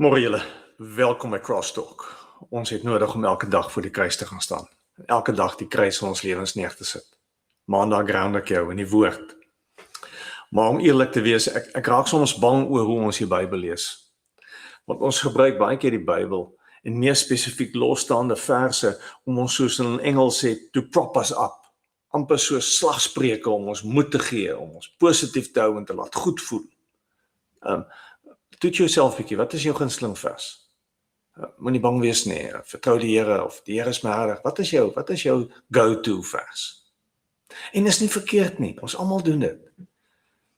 Môre julle, welkom by Crosstalk. Ons het nodig om elke dag voor die kruis te gaan staan. Elke dag die kruis in ons lewens neer te sit. Maandag ground ek jou in die woord. Maar om eerlik te wees, ek raak soms bang oor hoe ons die Bybel lees. Want ons gebruik baie keer die Bybel en meer spesifiek losstaande verse om ons, soos in Engels sê, to prop us up. Amper so slagspreuke om ons moed te gee, om ons positief te hou en te laat goed voel. Toets jouself 'n bietjie, wat is jou gunsteling vers? Moenie bang wees nie, vertrou die Here of die Here is my herder. Wat is jou go-to vers? En is nie verkeerd nie, ons almal doen dit.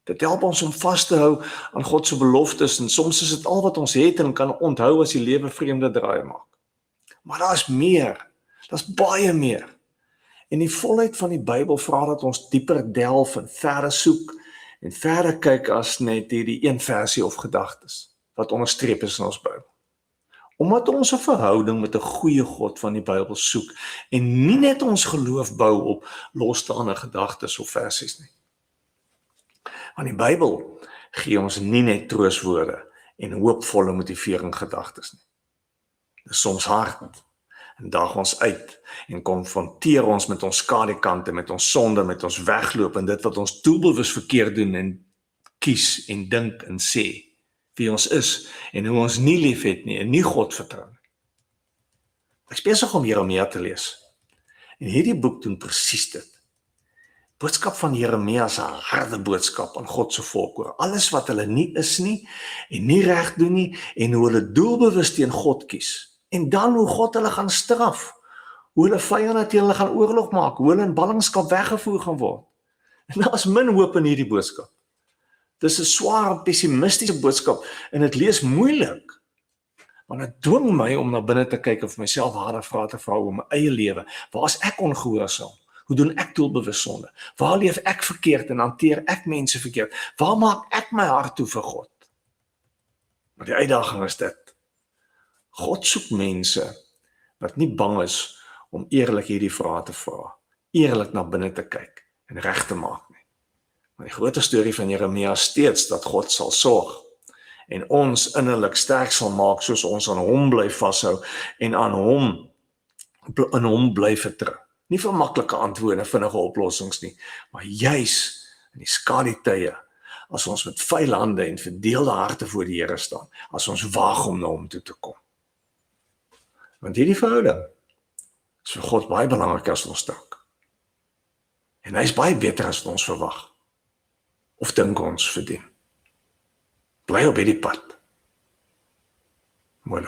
Dit help ons om vas te hou aan God se beloftes en soms is dit al wat ons het en kan onthou as die lewe vreemde draai maak. Maar daar's meer, daar's baie meer. En die volheid van die Bybel vra dat ons dieper delf en verder soek en verder kyk as net hierdie een versie of gedagtes wat onderstreep is in ons Bybel. Omdat ons 'n verhouding met 'n goeie God van die Bybel soek en nie net ons geloof bou op losstaande gedagtes of versies nie. Want die Bybel gee ons nie net troostwoorde en hoopvolle motivering gedagtes nie. Dit is soms hard en daag ons uit en konfronteer ons met ons skadekante, met ons sonde, met ons wegloop en dit wat ons doelbewus verkeerd doen en kies en dink en sê wie ons is en hoe ons nie lief het nie en nie God vertrou nie. Ek is besig om Jeremia te lees en hierdie boek doen presies dit. Boodskap van Jeremia is 'n harde boodskap aan God se volk oor alles wat hulle nie is nie en nie reg doen nie en hoe hulle doelbewus teen God kies. En dan hoe God hulle gaan straf, hoe hulle vyande teen hulle gaan oorlog maak, hoe hulle in ballingskap weggevoer gaan word. En daar is min hoop in hierdie boodskap. Dis 'n swaar, pessimistiese boodskap en dit lees moeilik. Want dit dwing my om na binne te kyk en vir myself harde vrae te vra oor my eie lewe. Waar is ek ongehoorsaam? Hoe doen ek doelbewus sonde? Waar leef ek verkeerd en hanteer ek mense verkeerd? Waar maak ek my hart toe vir God? Maar die uitdaging is dit. God soek mense wat nie bang is om eerlik hierdie vrae te vra, eerlik na binne te kyk en reg te maak nie. Maar die groot storie van Jeremia is steeds dat God sal sorg en ons innerlik sterk sal maak soos ons aan hom bly vashou en in hom bly vertrou. Nie vir maklike antwoorde, vinnige oplossings nie, maar juis in die skadutye as ons met vuil hande en verdeelde harte voor die Here staan, as ons waag om na hom toe te kom. Want hierdie verhouding is vir God baie belangrik as ons dink. En hy is baie beter as wat ons verwag. Of dink ons verdien. Bly op hierdie pad. Mooi.